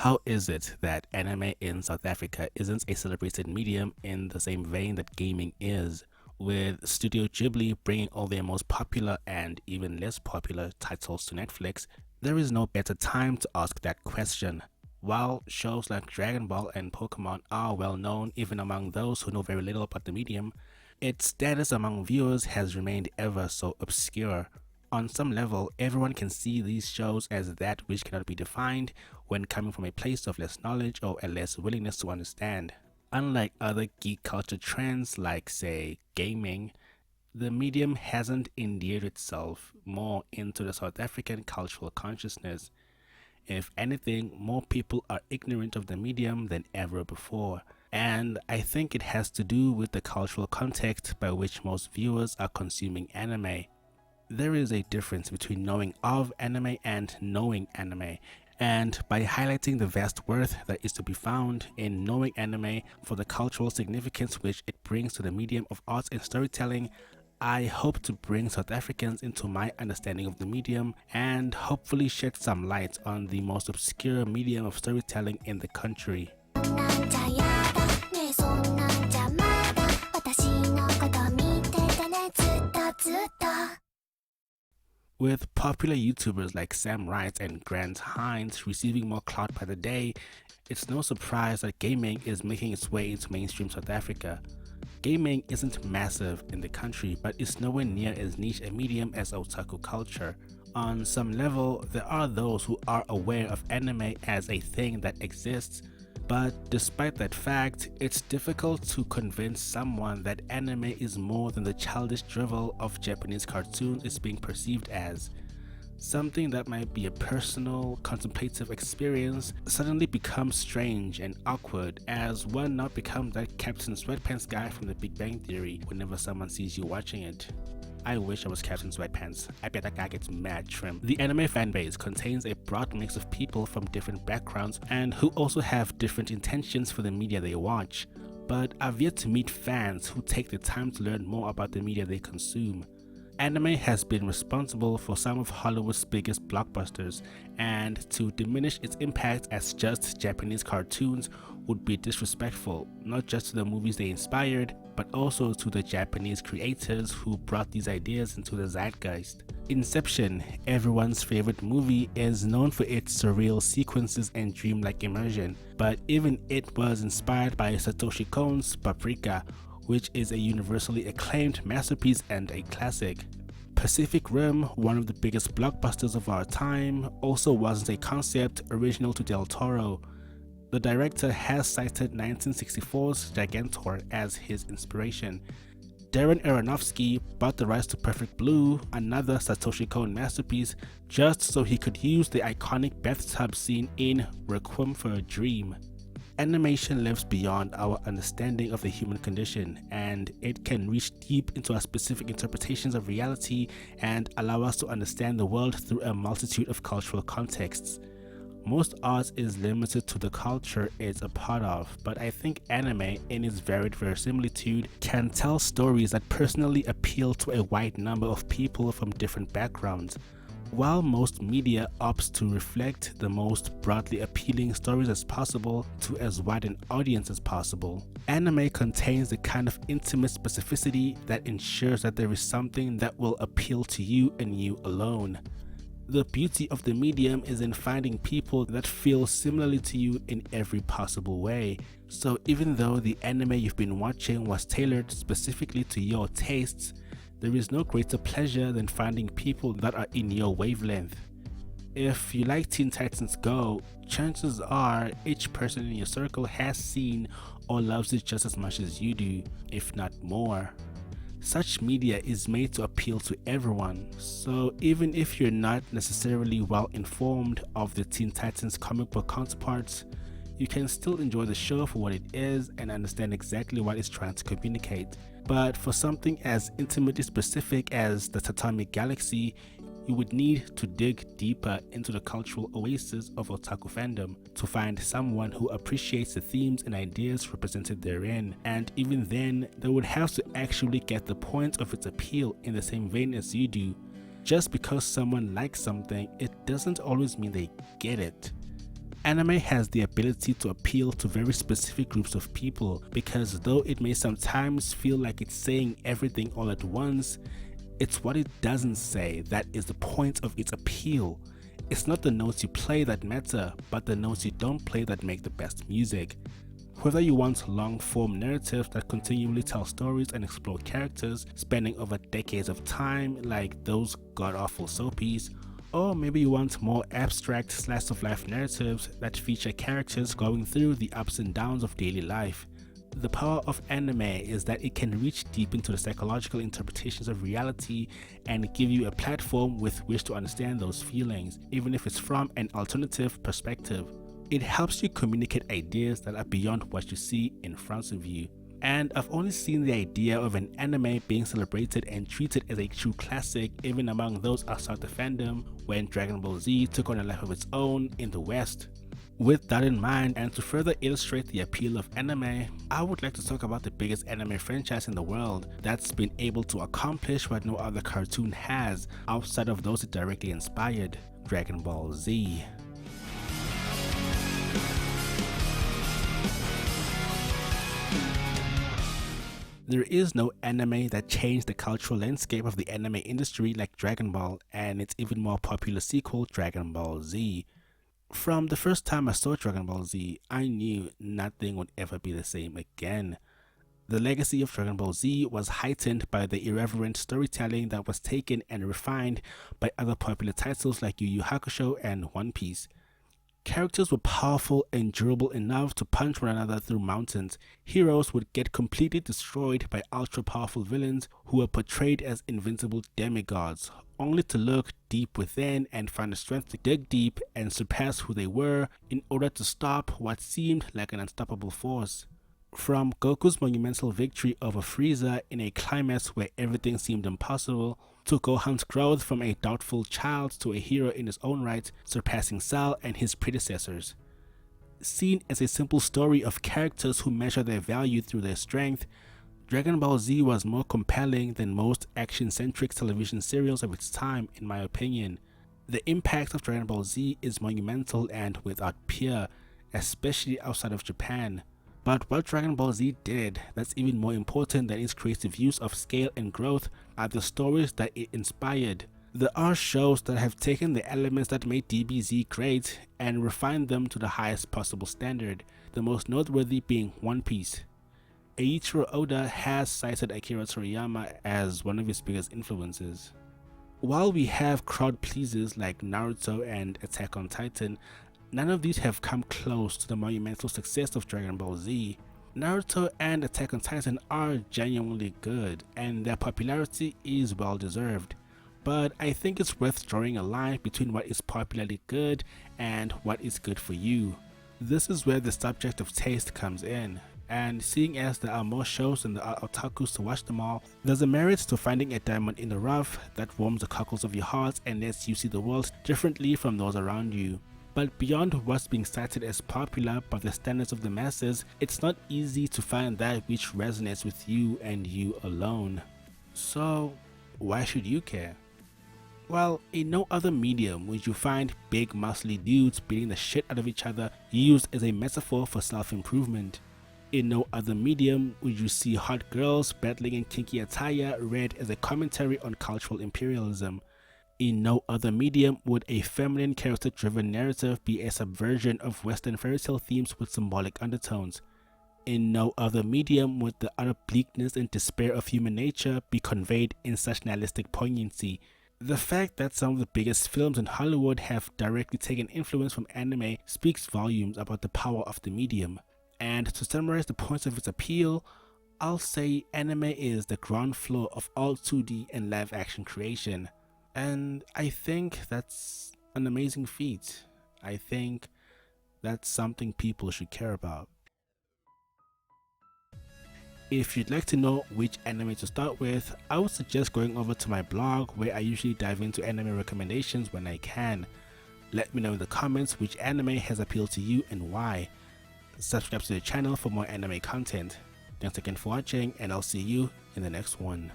How is it that anime in South Africa isn't a celebrated medium in the same vein that gaming is, with Studio Ghibli bringing all their most popular and even less popular titles to Netflix? There is no better time to ask that question. While shows like Dragon Ball and Pokemon are well known even among those who know very little about the medium, its status among viewers has remained ever so obscure. On some level, everyone can see these shows as that which cannot be defined when coming from a place of less knowledge or a less willingness to understand. Unlike other geek culture trends like, say, gaming, the medium hasn't endeared itself more into the South African cultural consciousness. If anything, more people are ignorant of the medium than ever before, and I think it has to do with the cultural context by which most viewers are consuming anime. There is a difference between knowing of anime and knowing anime, and by highlighting the vast worth that is to be found in knowing anime for the cultural significance which it brings to the medium of arts and storytelling, I hope to bring South Africans into my understanding of the medium and hopefully shed some light on the most obscure medium of storytelling in the country. With popular YouTubers like Sam Wright and Grant Hines receiving more clout by the day, it's no surprise that gaming is making its way into mainstream South Africa. Gaming isn't massive in the country, but it's nowhere near as niche a medium as otaku culture. On some level, there are those who are aware of anime as a thing that exists, but despite that fact, it's difficult to convince someone that anime is more than the childish drivel of Japanese cartoons is being perceived as. Something that might be a personal, contemplative experience suddenly becomes strange and awkward as one now becomes that Captain Sweatpants guy from The Big Bang Theory whenever someone sees you watching it. I wish I was Captain Sweatpants. I bet that guy gets mad trim. The anime fanbase contains a broad mix of people from different backgrounds and who also have different intentions for the media they watch, but I've yet to meet fans who take the time to learn more about the media they consume. Anime has been responsible for some of Hollywood's biggest blockbusters, and to diminish its impact as just Japanese cartoons would be disrespectful, not just to the movies they inspired, but also to the Japanese creators who brought these ideas into the zeitgeist. Inception, everyone's favorite movie, is known for its surreal sequences and dreamlike immersion, but even it was inspired by Satoshi Kon's Paprika, which is a universally acclaimed masterpiece and a classic. Pacific Rim, one of the biggest blockbusters of our time, also wasn't a concept original to Del Toro. The director has cited 1964's Gigantor as his inspiration. Darren Aronofsky bought the rights to Perfect Blue, another Satoshi Kon masterpiece, just so he could use the iconic bathtub scene in Requiem for a Dream. Animation lives beyond our understanding of the human condition, and it can reach deep into our specific interpretations of reality and allow us to understand the world through a multitude of cultural contexts. Most art is limited to the culture it's a part of, but I think anime, in its varied verisimilitude, can tell stories that personally appeal to a wide number of people from different backgrounds. While most media opts to reflect the most broadly appealing stories as possible to as wide an audience as possible, anime contains the kind of intimate specificity that ensures that there is something that will appeal to you and you alone. The beauty of the medium is in finding people that feel similarly to you in every possible way. So even though the anime you've been watching was tailored specifically to your tastes, there is no greater pleasure than finding people that are in your wavelength. If you like Teen Titans Go, chances are each person in your circle has seen or loves it just as much as you do, if not more. Such media is made to appeal to everyone, so even if you're not necessarily well informed of the Teen Titans comic book counterparts, you can still enjoy the show for what it is and understand exactly what it's trying to communicate. But for something as intimately specific as the Tatami Galaxy, you would need to dig deeper into the cultural oasis of otaku fandom to find someone who appreciates the themes and ideas represented therein, and even then, they would have to actually get the point of its appeal in the same vein as you do. Just because someone likes something, it doesn't always mean they get it. Anime has the ability to appeal to very specific groups of people because though it may sometimes feel like it's saying everything all at once, it's what it doesn't say that is the point of its appeal. It's not the notes you play that matter, but the notes you don't play that make the best music. Whether you want long-form narratives that continually tell stories and explore characters spanning over decades of time like those god-awful soapies, or maybe you want more abstract slice-of-life narratives that feature characters going through the ups and downs of daily life. The power of anime is that it can reach deep into the psychological interpretations of reality and give you a platform with which to understand those feelings, even if it's from an alternative perspective. It helps you communicate ideas that are beyond what you see in front of you. And I've only seen the idea of an anime being celebrated and treated as a true classic even among those outside the fandom when Dragon Ball Z took on a life of its own in the West. With that in mind, and to further illustrate the appeal of anime, I would like to talk about the biggest anime franchise in the world that's been able to accomplish what no other cartoon has outside of those it directly inspired, Dragon Ball Z. There is no anime that changed the cultural landscape of the anime industry like Dragon Ball and its even more popular sequel, Dragon Ball Z. From the first time I saw Dragon Ball Z, I knew nothing would ever be the same again. The legacy of Dragon Ball Z was heightened by the irreverent storytelling that was taken and refined by other popular titles like Yu Yu Hakusho and One Piece. Characters were powerful and durable enough to punch one another through mountains. Heroes would get completely destroyed by ultra-powerful villains who were portrayed as invincible demigods, only to look deep within and find the strength to dig deep and surpass who they were in order to stop what seemed like an unstoppable force. From Goku's monumental victory over Frieza in a climax where everything seemed impossible, to Gohan's growth from a doubtful child to a hero in his own right, surpassing Cell and his predecessors. Seen as a simple story of characters who measure their value through their strength, Dragon Ball Z was more compelling than most action-centric television serials of its time, in my opinion. The impact of Dragon Ball Z is monumental and without peer, especially outside of Japan. But what Dragon Ball Z did that's even more important than its creative use of scale and growth are the stories that it inspired. There are shows that have taken the elements that made DBZ great and refined them to the highest possible standard, the most noteworthy being One Piece. Eiichiro Oda has cited Akira Toriyama as one of his biggest influences. While we have crowd pleasers like Naruto and Attack on Titan, none of these have come close to the monumental success of Dragon Ball Z. Naruto and Attack on Titan are genuinely good, and their popularity is well deserved. But I think it's worth drawing a line between what is popularly good and what is good for you. This is where the subject of taste comes in, and seeing as there are more shows than there are otakus to watch them all, there's a merit to finding a diamond in the rough that warms the cockles of your heart and lets you see the world differently from those around you. But beyond what's being cited as popular by the standards of the masses, it's not easy to find that which resonates with you and you alone. So, why should you care? Well, in no other medium would you find big muscly dudes beating the shit out of each other used as a metaphor for self-improvement. In no other medium would you see hot girls battling in kinky attire read as a commentary on cultural imperialism. In no other medium would a feminine character-driven narrative be a subversion of Western fairytale themes with symbolic undertones. In no other medium would the utter bleakness and despair of human nature be conveyed in such nihilistic poignancy. The fact that some of the biggest films in Hollywood have directly taken influence from anime speaks volumes about the power of the medium. And to summarize the points of its appeal, I'll say anime is the ground floor of all 2D and live action creation. And I think that's an amazing feat. I think that's something people should care about. If you'd like to know which anime to start with, I would suggest going over to my blog where I usually dive into anime recommendations when I can. Let me know in the comments which anime has appealed to you and why. Subscribe to the channel for more anime content. Thanks again for watching, and I'll see you in the next one.